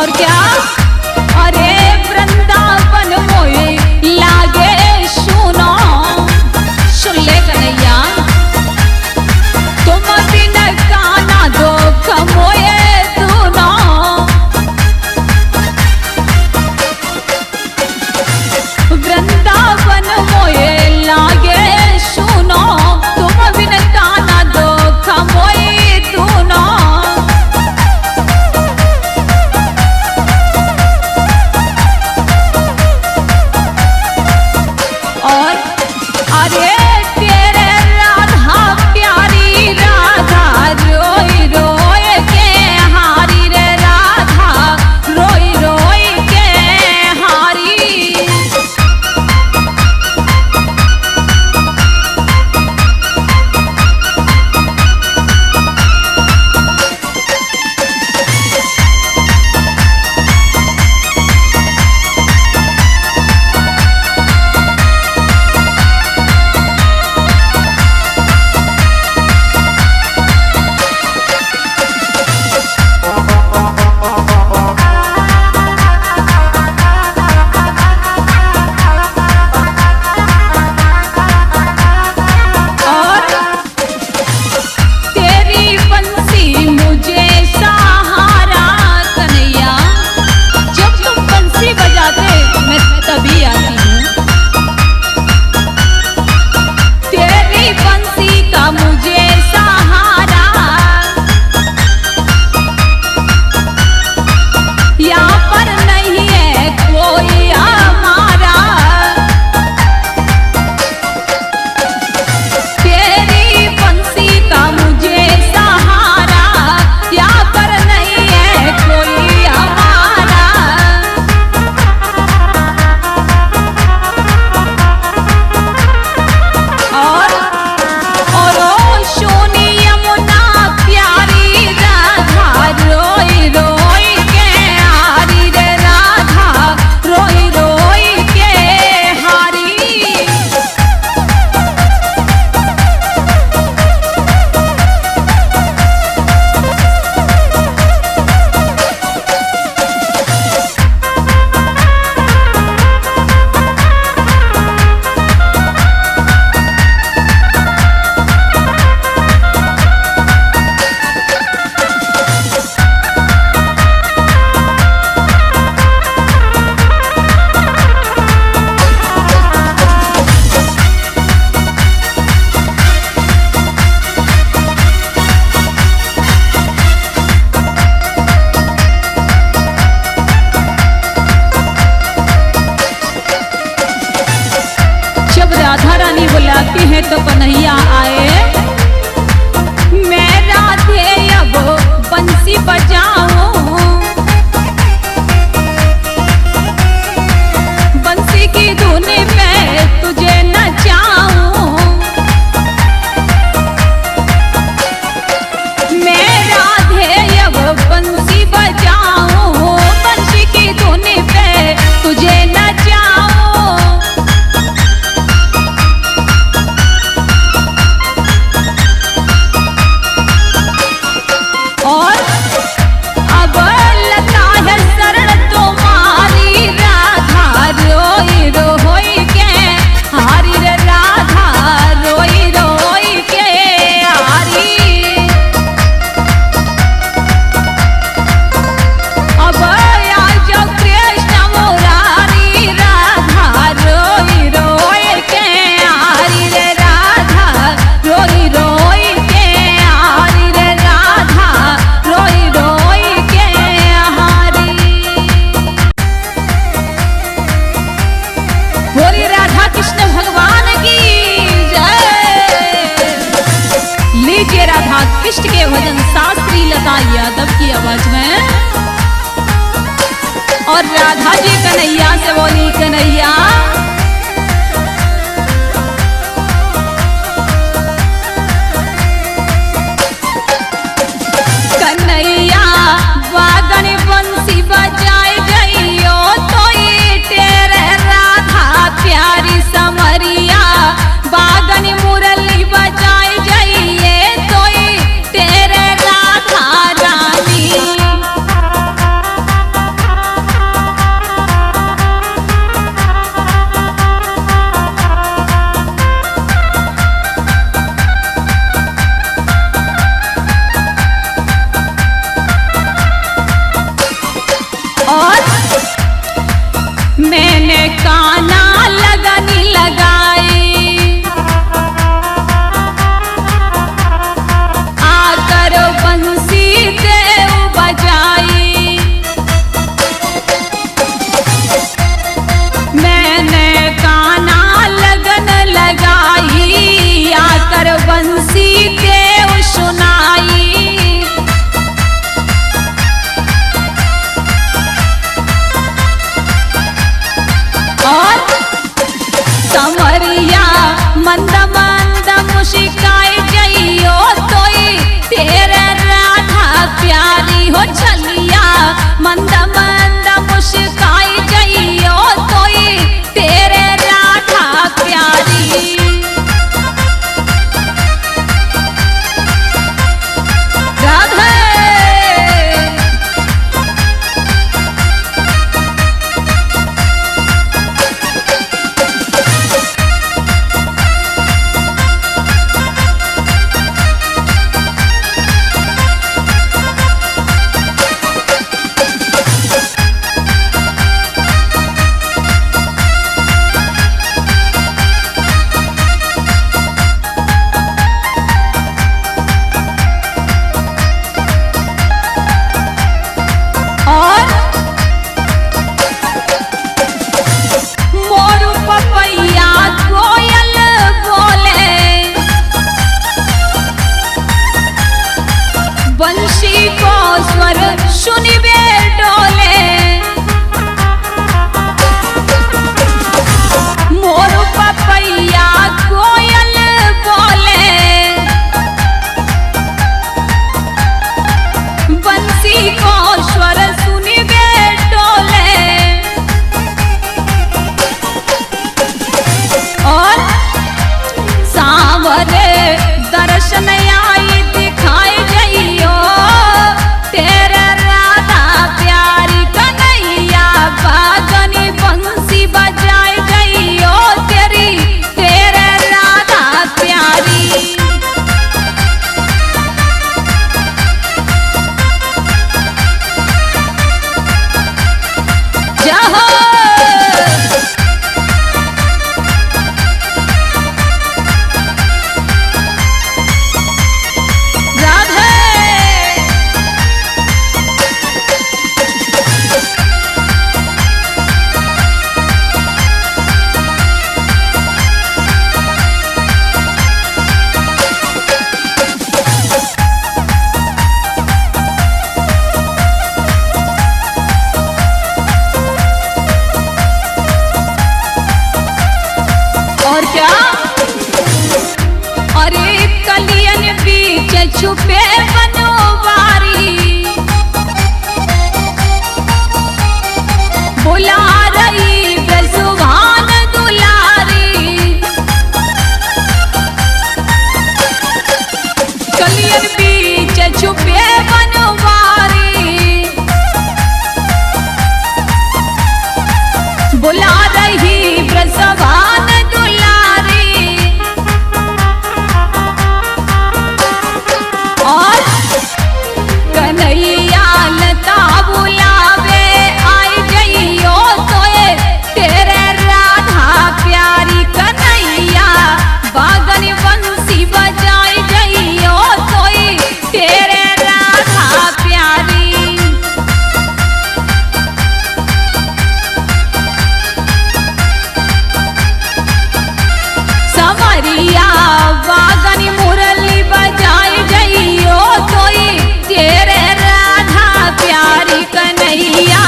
और क्या, अरे वृंदावन मोए लागे सुनो, सुन ले कन्हैया, तुम बिन काना दुख मोए सुनो, वृंदावन मोए लागे सुनो, तुम बिन काना दुख मोए सुनो। और अरे तेरे राधा प्यारी राधा रोई रोई के हारी रे राधा रोई रोई के हारी। राधा रानी बुलाती है तो कन्हैया आए, मैं राधे अब बंसी बजाऊं, बंसी की धुन पे तुझे नचाऊं, मैं राधे अब बंसी बजाऊं, बंसी की धुन पे तुझे नचाऊं। कृष्ण के भजन शास्त्री लता यादव की आवाज में, और राधा जी कन्हैया से बोली कन्हैया, कन्हैया वादन बंसी बजाए जइयो तो तेरे राधा प्यारी समरिया, बागन मुरली बजाए जइए तो तेरे राधा रानी। और मैंने काना लगनी लगाई, आकर बंसी देव बजाई। मैंने काना लगन लगाई, आकर बंसी देव सुनाई। और समरिया मंद मंद मुस्काई जइयो तोई तेरे राधा प्यारी हो छलिया। मंद मंद मुस्काई जइयो तोई तेरे राधा प्यारी। राधे और मोरू पपैया कोयल बोले, बंशी को स्वर सुनिबे डोले। मोरू पपैया कोयल बोले, बंसी को स्वर सुनिबे डोले। और सांवरे दर्शन आई दिखाई जइयो तेरे राधा प्यारी कन्हैया। बागनी बंसी बजाई जइयो तेरी तेरे राधा प्यारी। जहो राधे और क्या? अरे कलियन बीच छुपे बनवारी, बुला रही ब्रजवान दुलारी। कलियन बीच छुपे बनवारी, बुला रही ब्रजवान दुलारी। और कन्हैया लता बुलावे आई जइयो तोए तेरे राधा प्यारी कन्हैया। बागन बंसी बजाई जइयो तोई तेरे राधा प्यारी। समरिया बागनी मुरली बजाई जइयो तोई तेरे राधा प्यारी कन्हैया।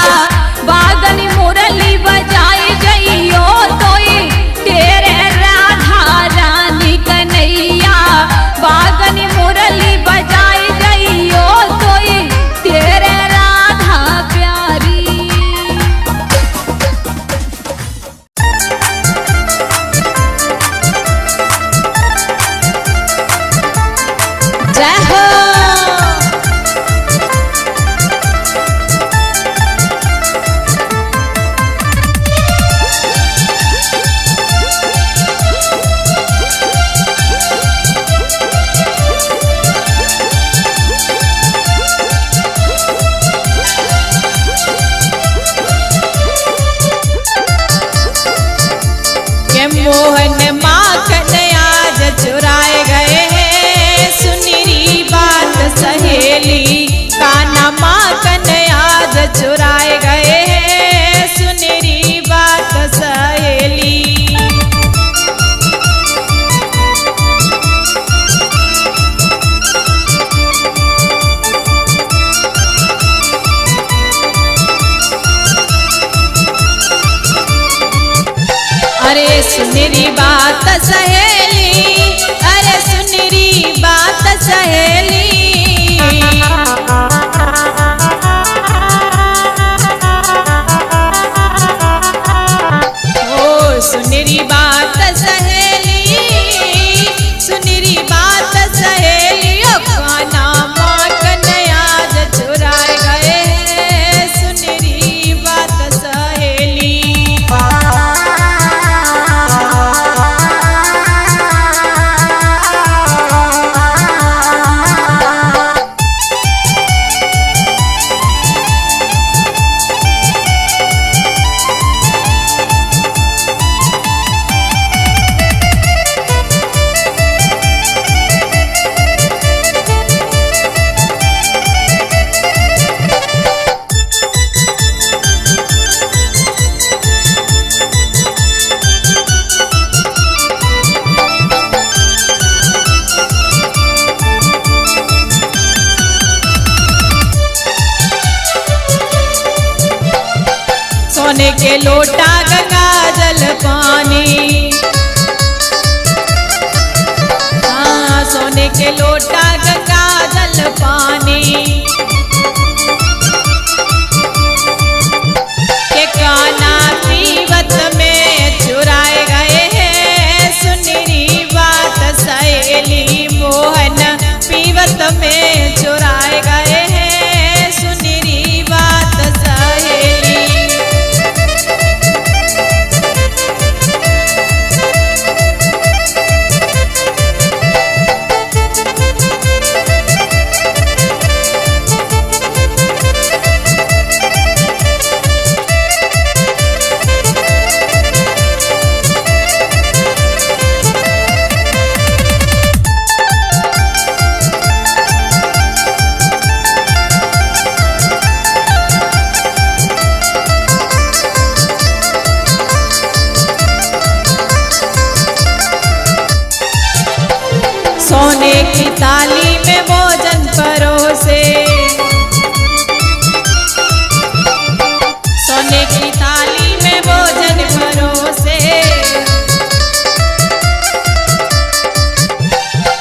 बागनी मुरली बजाई जइयो तोई तेरे राधा रानी कन्हैया। बागनी मुरली बजाई जइयो तोई तेरे राधा प्यारी। जय हो मोहन माखन आज चुराए गए हैं। सुनरी बात सहेली कान्हा माखन आज चुराए गए हैं। सुनरी बात सहेली। अरे सुनरी बात सहेली, अरे सुनरी बात सहेली। ओ सुनरी बात सहेली, सुनरी बात सहेली। ओ कान्हा माखन आज चुराए गए हैं। सुनरी बात सहेली। सोने के लोटा गंगा जल पानी, हाँ सोने के लोटा गंगा जल पानी। के कान्हा पीवत में चुराए गए हैं। सुनरी बात सहेली मोहन पीवत में चुराए गए हैं। सुनरी बात सहेली। सोने की थाली में भोजन परोसे, सोने की थाली में भोजन परोसे।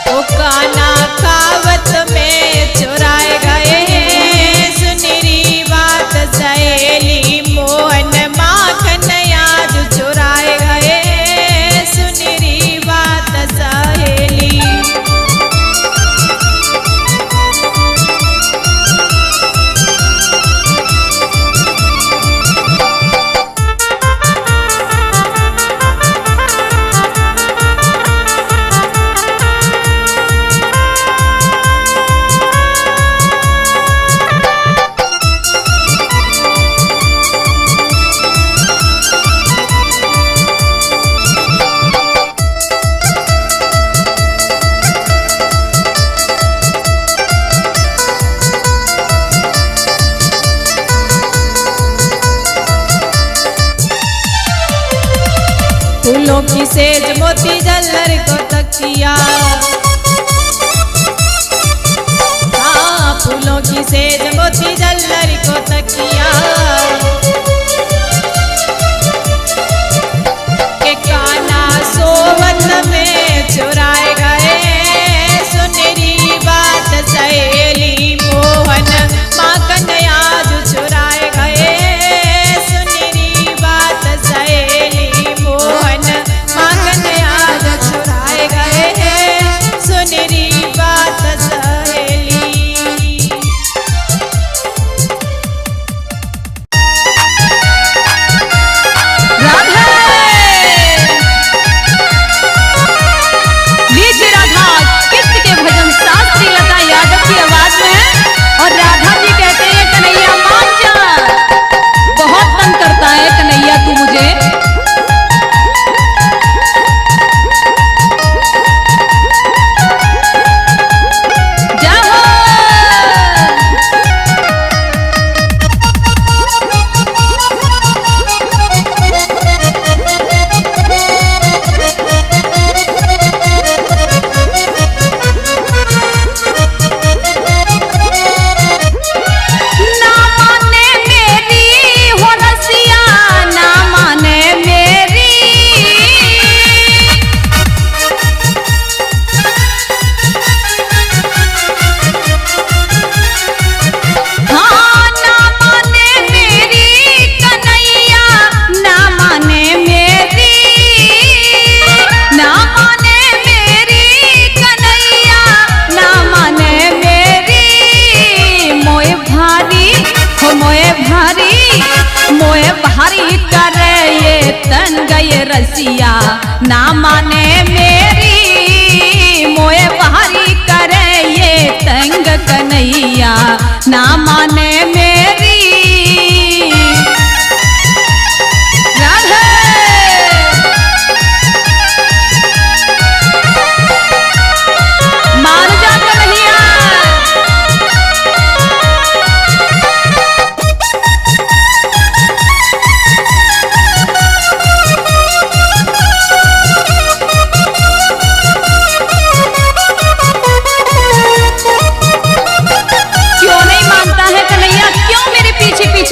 ओ कान्हा खावत में चुराए गए हैं। सुनरी बात सहेली मोहन माखन आज चुराए गए हैं। सुनरी बात सहेली। फूलों की सेज मोती झल्लर को तकिया, हाँ फूलों की सेज मोती झल्लर को तकिया।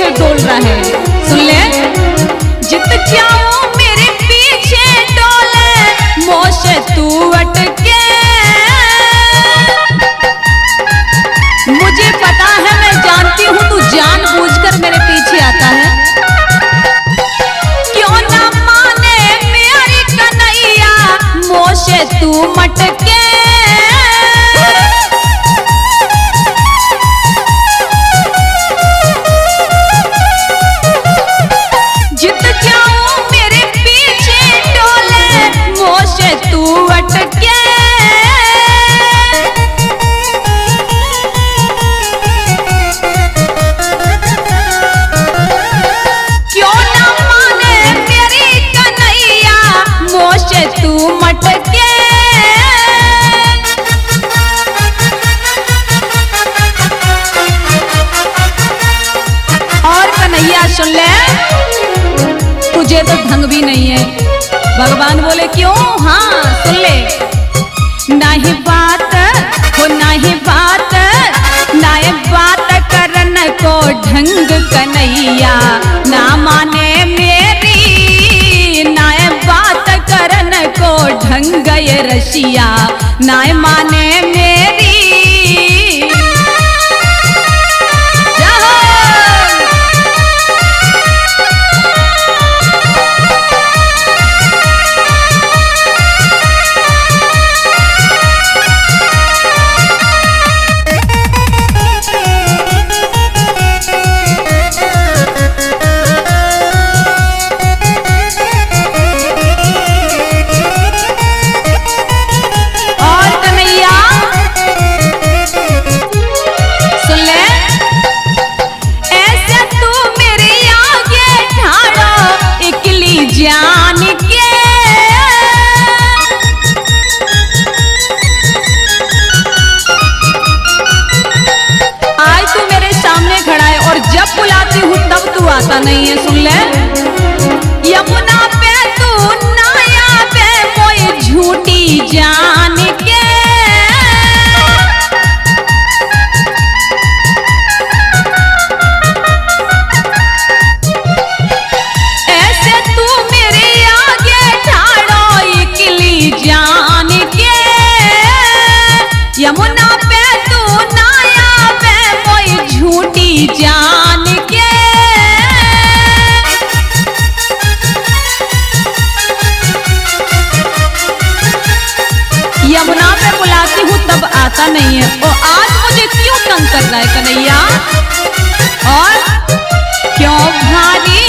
पीछे डोल रहा है। सुन ले, जित जाऊं मेरे पीछे डोले मोशे तू अटके। मुझे पता है, मैं जानती हूँ तू जानबूझकर मेरे पीछे आता है। क्यों ना माने मेरी कन्हैया मोशे तू मटके। जित जाऊं मेरे पीछे डोले मोशे तू अटके। क्यों ना माने मेरी कन्हैया मोशे तू मटके। और कन्हैया सुन ले, तुझे तो ढंग भी नहीं है। भगवान बोले क्यों? हाँ सुन ले, नहीं बात हो नहीं बात, नाए बात करन को ढंग कन्हैया ना माने मेरी। नाए बात करन को ढंग ये रसिया नाए माने मेरी। आता नहीं है। सुन ले, यमुना पे तू नाया पे कोई झूठी जान के। ऐसे तू मेरे आगे ठाड़ो इकली जान के। यमुना पे तू नाया पे कोई झूठी जान के। यमुना पे बुलाती हूँ तब आता नहीं है, और आज मुझे क्यों तंग कर रहा है कन्हैया? और क्यों भारी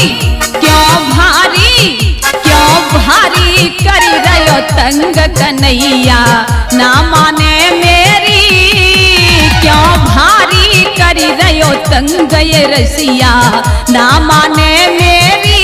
कर रहे हो तंग कन्हैया ना माने मेरी। क्यों भारी कर रहे हो तंग ये रसिया ना माने मेरी।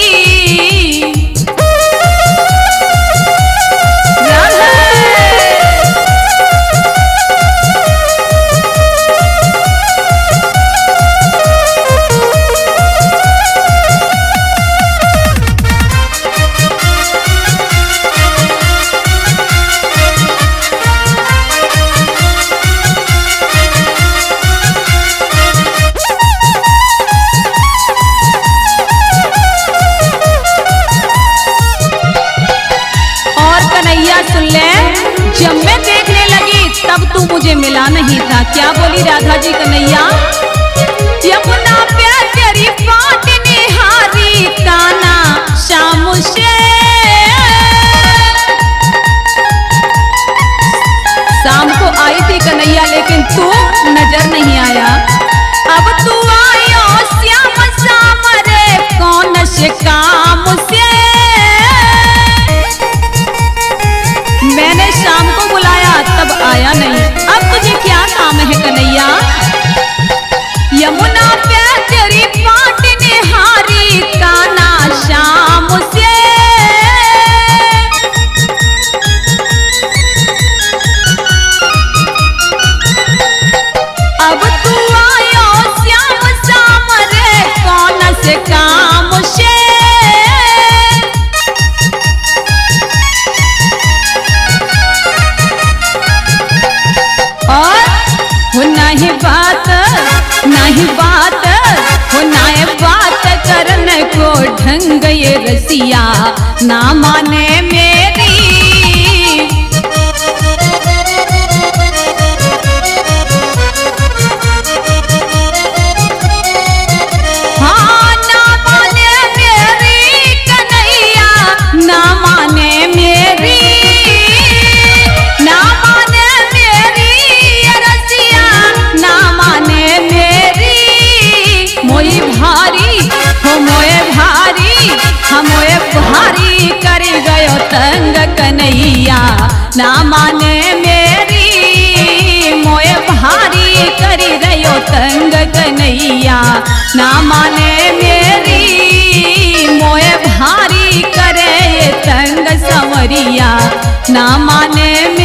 सुन ले, जब मैं देखने लगी तब तू मुझे मिला नहीं था। क्या बोली राधा जी कन्हैया? यमुना पे तेरी बाट निहारी काना शाम से। शाम को आई थी कन्हैया, लेकिन तू नजर नहीं आया। अब तू आयो श्याम शाम रे कौन से काम से। मैंने शाम को बुलाया तब आया नहीं, अब तुझे क्या काम है कन्हैया? यमुना पे तेरी बाट निहारी काना शाम से। अब तू आयो श्याम शाम रे कौन से काम से। नहीं बात हो नाए बात तंग ये रसिया ना माने मेरी। हाँ ना माने मेरी कन्हैया ना माने मेरी, ना माने मेरी रसिया ना माने मेरी। मोई भारी हो मोए भारी, हम मोए भारी कर गयो तंग कन्हैया ना माने मेरी। मोए भारी कर गयो तंग कन्हैया ना माने मेरी। मोए भारी करे तंग संवरिया ना माने मेरी।